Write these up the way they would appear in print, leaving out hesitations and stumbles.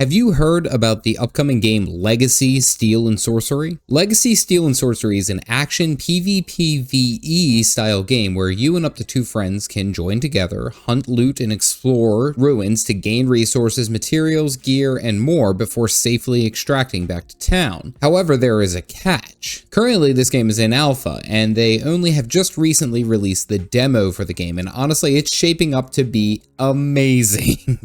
Have you heard about the upcoming game Legacy Steel and Sorcery? Legacy Steel and Sorcery is an action PvPvE style game where you and up to 2 friends can join together, hunt, loot, and explore ruins to gain resources, materials, gear, and more before safely extracting back to town. However, there is a catch. Currently, this game is in alpha, and they only have just recently released the demo for the game, and honestly, it's shaping up to be amazing.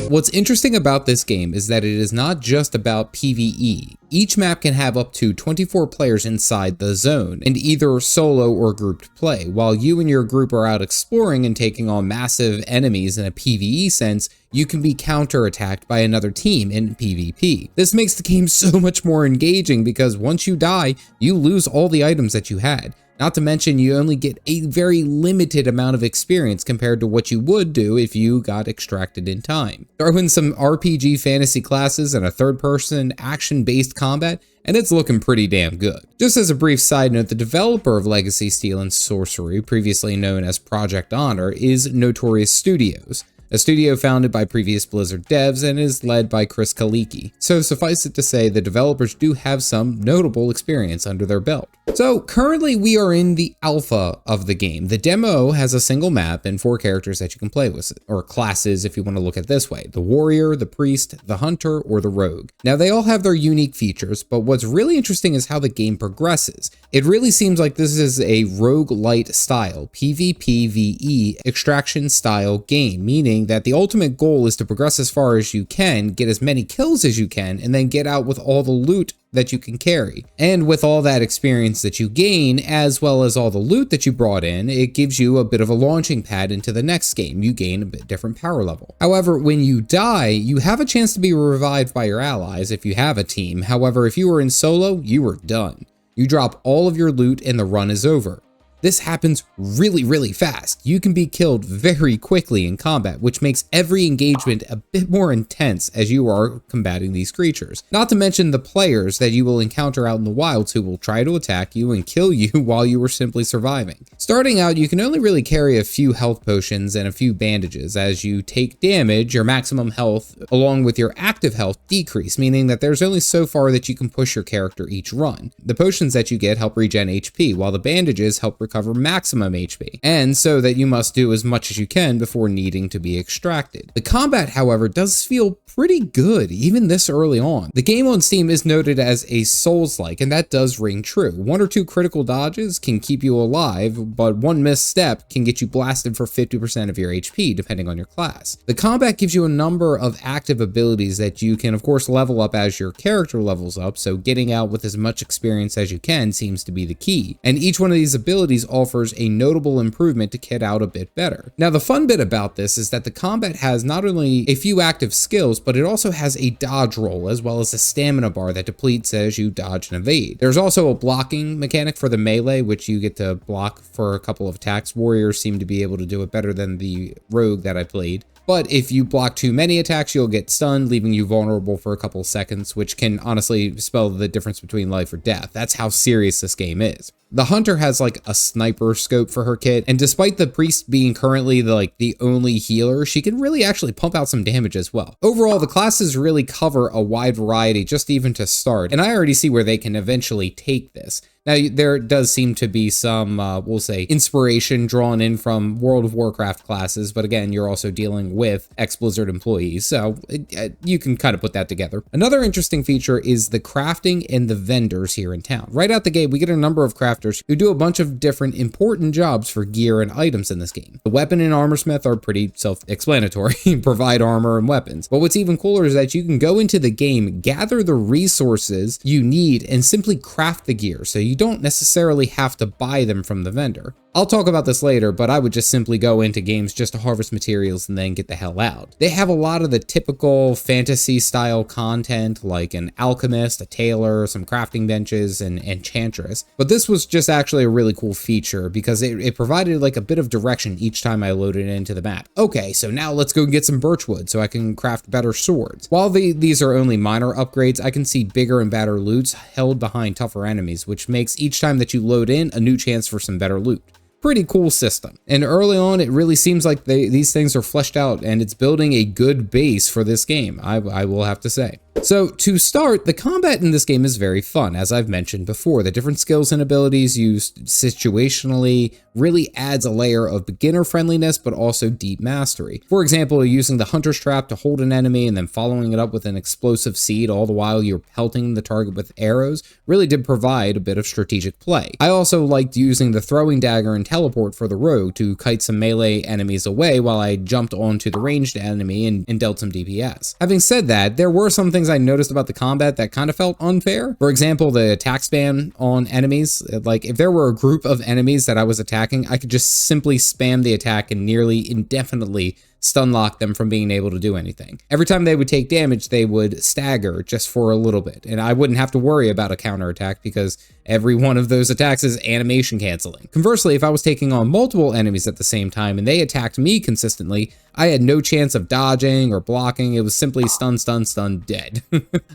What's interesting about this game is that it is not just about PvE. Each map can have up to 24 players inside the zone, and either solo or grouped play. While you and your group are out exploring and taking on massive enemies in a PvE sense, you can be counterattacked by another team in PvP. This makes the game so much more engaging because once you die, you lose all the items that you had. Not to mention, you only get a very limited amount of experience compared to what you would do if you got extracted in time. Throw in some RPG fantasy classes and a third-person action-based combat, and it's looking pretty damn good. Just as a brief side note, the developer of Legacy Steel and Sorcery, previously known as Project Honor, is Notorious Studios, a studio founded by previous Blizzard devs and is led by Chris Kaliki. So suffice it to say, the developers do have some notable experience under their belt. So currently we are in the alpha of the game. The demo has a single map and 4 characters that you can play with, or classes if you want to look at it this way: the warrior, the priest, the hunter, or the rogue. Now they all have their unique features, but what's really interesting is how the game progresses. It really seems like this is a roguelite style, PvPvE extraction style game, meaning that the ultimate goal is to progress as far as you can, get as many kills as you can, and then get out with all the loot that you can carry. And with all that experience that you gain, as well as all the loot that you brought in, it gives you a bit of a launching pad into the next game. You gain a bit different power level. However, when you die, you have a chance to be revived by your allies if you have a team. However, if you were in solo, you were done. You drop all of your loot and the run is over. This happens really fast. You can be killed very quickly in combat, which makes every engagement a bit more intense as you are combating these creatures. Not to mention the players that you will encounter out in the wilds who will try to attack you and kill you while you are simply surviving. Starting out, you can only really carry a few health potions and a few bandages. As you take damage, your maximum health along with your active health decrease, meaning that there's only so far that you can push your character each run. The potions that you get help regen HP, while the bandages help recover maximum HP, and so that you must do as much as you can before needing to be extracted. The combat, however, does feel pretty good even this early on. The game on Steam is noted as a Souls-like, and that does ring true. 1 or 2 critical dodges can keep you alive, but one misstep can get you blasted for 50% of your HP, depending on your class. The combat gives you a number of active abilities that you can, of course, level up as your character levels up, so getting out with as much experience as you can seems to be the key. And each one of these abilities offers a notable improvement to get out a bit better. Now, the fun bit about this is that the combat has not only a few active skills, but it also has a dodge roll as well as a stamina bar that depletes as you dodge and evade. There's also a blocking mechanic for the melee, which you get to block for a couple of attacks. Warriors seem to be able to do it better than the rogue that I played. But if you block too many attacks, you'll get stunned, leaving you vulnerable for a couple seconds, which can honestly spell the difference between life or death. That's how serious this game is. The hunter has like a sniper scope for her kit, and despite the priest being currently the only healer, she can really actually pump out some damage as well. Overall, the classes really cover a wide variety just even to start, and I already see where they can eventually take this. Now, there does seem to be some, we'll say, inspiration drawn in from World of Warcraft classes, but again, you're also dealing with ex-Blizzard employees, so you can kind of put that together. Another interesting feature is the crafting and the vendors here in town. Right out the gate, we get a number of crafters who do a bunch of different important jobs for gear and items in this game. The weapon and armor smith are pretty self-explanatory, provide armor and weapons, but what's even cooler is that you can go into the game, gather the resources you need, and simply craft the gear, so you don't necessarily have to buy them from the vendor. I'll talk about this later, but I would just simply go into games just to harvest materials and then get the hell out. They have a lot of the typical fantasy style content like an alchemist, a tailor, some crafting benches, and enchantress. But this was just actually a really cool feature because it provided like a bit of direction each time I loaded it into the map. Okay, so now let's go get some birchwood so I can craft better swords. While these are only minor upgrades, I can see bigger and better loots held behind tougher enemies, which makes each time that you load in a new chance for some better loot. pretty cool system. And early on, it really seems like these things are fleshed out, and it's building a good base for this game, I will have to say. So to start, the combat in this game is very fun, as I've mentioned before. The different skills and abilities used situationally really adds a layer of beginner friendliness, but also deep mastery. For example, using the Hunter's Trap to hold an enemy and then following it up with an explosive seed, all the while you're pelting the target with arrows, really did provide a bit of strategic play. I also liked using the throwing dagger and teleport for the rogue to kite some melee enemies away while I jumped onto the ranged enemy and dealt some DPS. Having said that, there were some things I noticed about the combat that kind of felt unfair. For example, the attack spam on enemies. Like, if there were a group of enemies that I was attacking, I could just simply spam the attack and nearly indefinitely stun lock them from being able to do anything. Every time they would take damage, they would stagger just for a little bit, and I wouldn't have to worry about a counterattack because every one of those attacks is animation canceling. Conversely, if I was taking on multiple enemies at the same time and they attacked me consistently, I had no chance of dodging or blocking. It was simply stun, stun, stun, dead.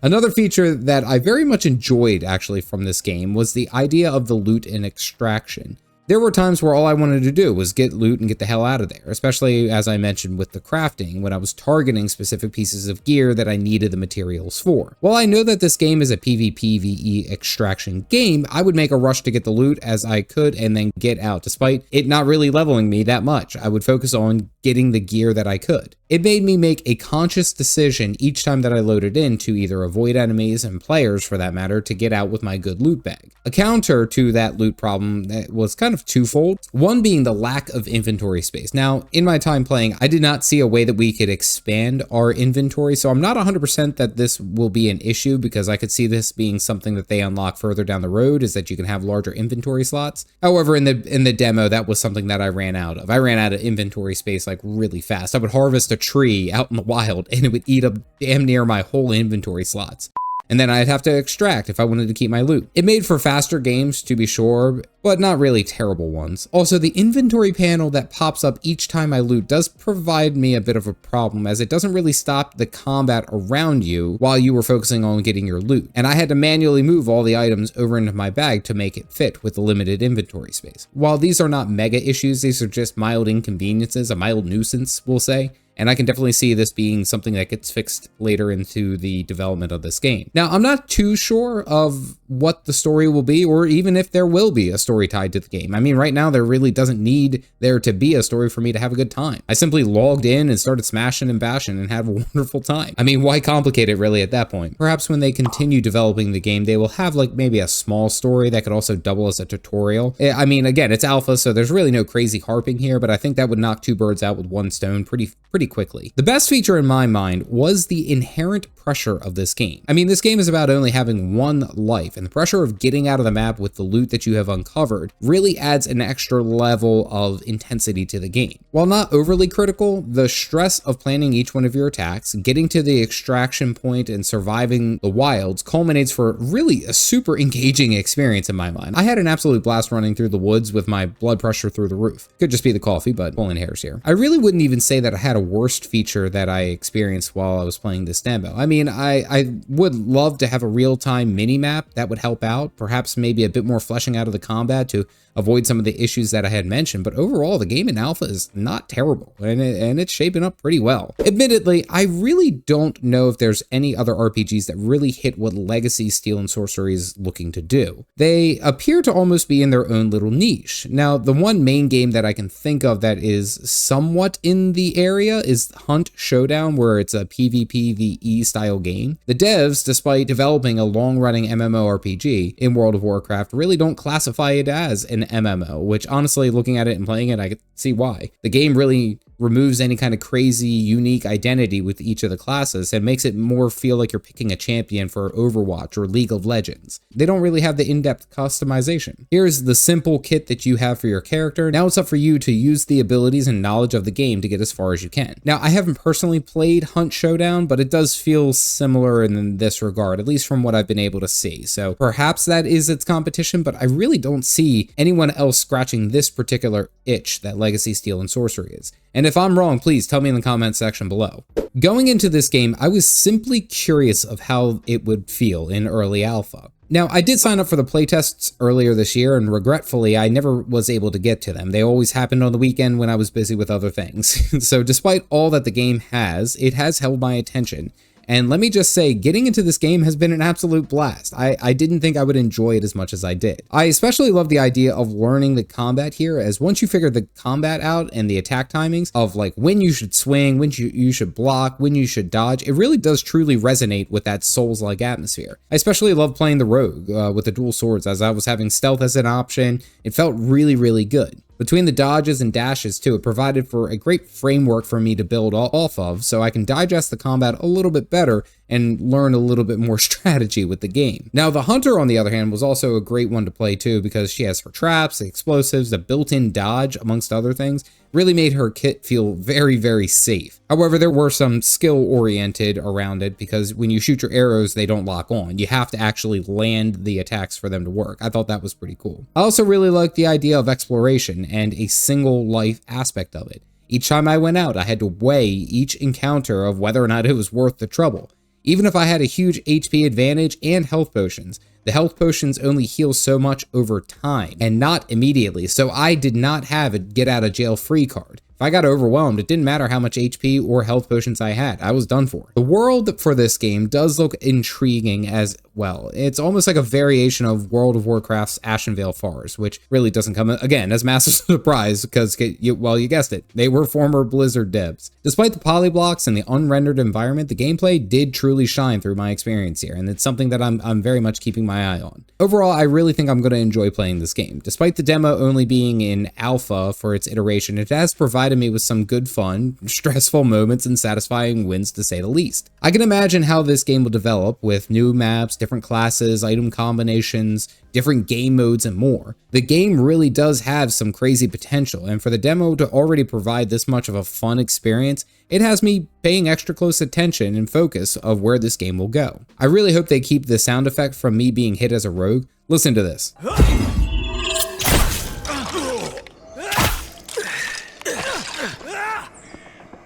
Another feature that I very much enjoyed actually from this game was the idea of the loot and extraction. There were times where all I wanted to do was get loot and get the hell out of there, especially as I mentioned with the crafting, when I was targeting specific pieces of gear that I needed the materials for. While I know that this game is a PvPvE extraction game, I would make a rush to get the loot as I could and then get out, despite it not really leveling me that much. I would focus on getting the gear that I could. It made me make a conscious decision each time that I loaded in to either avoid enemies and players, for that matter, to get out with my good loot bag. A counter to that loot problem that was kind of twofold. One being the lack of inventory space. Now, in my time playing, I did not see a way that we could expand our inventory, so I'm not 100% that this will be an issue, because I could see this being something that they unlock further down the road, is that you can have larger inventory slots. However, in the demo, that was something that I ran out of. I ran out of inventory space like really fast. I would harvest a tree out in the wild and it would eat up damn near my whole inventory slots. And then I'd have to extract if I wanted to keep my loot. It made for faster games, to be sure, but not really terrible ones. Also, the inventory panel that pops up each time I loot does provide me a bit of a problem, as it doesn't really stop the combat around you while you were focusing on getting your loot. And I had to manually move all the items over into my bag to make it fit with the limited inventory space. While these are not mega issues, these are just mild inconveniences, a mild nuisance, we'll say. And I can definitely see this being something that gets fixed later into the development of this game. Now, I'm not too sure of what the story will be, or even if there will be a story tied to the game. I mean, right now, there really doesn't need there to be a story for me to have a good time. I simply logged in and started smashing and bashing and had a wonderful time. I mean, why complicate it really at that point? Perhaps when they continue developing the game, they will have like maybe a small story that could also double as a tutorial. I mean, again, it's alpha, so there's really no crazy harping here, but I think that would knock two birds out with one stone pretty quickly. The best feature in my mind was the inherent pressure of this game. I mean, this game is about only having one life, and the pressure of getting out of the map with the loot that you have uncovered really adds an extra level of intensity to the game. While not overly critical, the stress of planning each one of your attacks, getting to the extraction point, and surviving the wilds culminates for really a super engaging experience in my mind. I had an absolute blast running through the woods with my blood pressure through the roof. Could just be the coffee, but pulling hairs here. I really wouldn't even say that I had a worst feature that I experienced while I was playing this demo. I mean, I would love to have a real-time mini-map that would help out, perhaps maybe a bit more fleshing out of the combat to avoid some of the issues that I had mentioned, but overall, the game in alpha is not terrible, and it's shaping up pretty well. Admittedly, I really don't know if there's any other RPGs that really hit what Legacy Steel and Sorcery is looking to do. They appear to almost be in their own little niche. Now, the one main game that I can think of that is somewhat in the area is Hunt Showdown, where it's a PvPvE style game. The devs, despite developing a long-running MMORPG in World of Warcraft, really don't classify it as an MMO, which honestly, looking at it and playing it, I could see why. The game really removes any kind of crazy, unique identity with each of the classes and makes it more feel like you're picking a champion for Overwatch or League of Legends. They don't really have the in-depth customization. Here's the simple kit that you have for your character. Now it's up for you to use the abilities and knowledge of the game to get as far as you can. Now, I haven't personally played Hunt Showdown, but it does feel similar in this regard, at least from what I've been able to see. So perhaps that is its competition, but I really don't see anyone else scratching this particular itch that Legacy Steel and Sorcery is. And if I'm wrong, please tell me in the comments section below. Going into this game, I was simply curious of how it would feel in early alpha. Now, I did sign up for the playtests earlier this year, and regretfully, I never was able to get to them. They always happened on the weekend when I was busy with other things. So despite all that the game has, it has held my attention. And let me just say, getting into this game has been an absolute blast. I didn't think I would enjoy it as much as I did. I especially love the idea of learning the combat here, as once you figure the combat out and the attack timings of like when you should swing, when you should block, when you should dodge, it really does truly resonate with that Souls-like atmosphere. I especially love playing the rogue with the dual swords, as I was having stealth as an option. It felt really, really good. Between the dodges and dashes too, it provided for a great framework for me to build off of, so I can digest the combat a little bit better and learn a little bit more strategy with the game. Now, the Hunter, on the other hand, was also a great one to play too, because she has her traps, the explosives, the built-in dodge, amongst other things. Really made her kit feel very, very safe. However, there were some skill-oriented around it, because when you shoot your arrows, they don't lock on. You have to actually land the attacks for them to work. I thought that was pretty cool. I also really liked the idea of exploration and a single life aspect of it. Each time I went out, I had to weigh each encounter of whether or not it was worth the trouble. Even if I had a huge HP advantage and health potions, the health potions only heal so much over time and not immediately, so I did not have a get out of jail free card. If I got overwhelmed, it didn't matter how much HP or health potions I had. I was done for. The world for this game does look intriguing as well. It's almost like a variation of World of Warcraft's Ashenvale Forest, which really doesn't come, again, as massive surprise because, well, you guessed it, they were former Blizzard devs. Despite the polyblocks and the unrendered environment, the gameplay did truly shine through my experience here, and it's something that I'm very much keeping my eye on. Overall, I really think I'm going to enjoy playing this game. Despite the demo only being in alpha for its iteration, it has provided me with some good fun, stressful moments, and satisfying wins to say the least. I can imagine how this game will develop with new maps, different classes, item combinations, different game modes, and more. The game really does have some crazy potential, and for the demo to already provide this much of a fun experience, it has me paying extra close attention and focus of where this game will go. I really hope they keep the sound effect from me being hit as a rogue. Listen to this.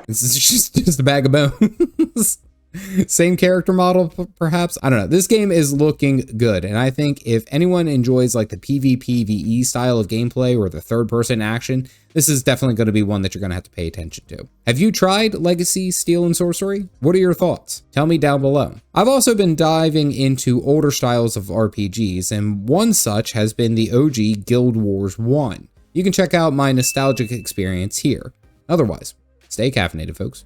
This is just a bag of bones. Same character model, perhaps? I don't know. This game is looking good, and I think if anyone enjoys like the PvPvE style of gameplay or the third-person action, this is definitely going to be one that you're going to have to pay attention to. Have you tried Legacy, Steel and Sorcery? What are your thoughts? Tell me down below. I've also been diving into older styles of RPGs, and one such has been the OG Guild Wars 1. You can check out my nostalgic experience here. Otherwise, stay caffeinated, folks.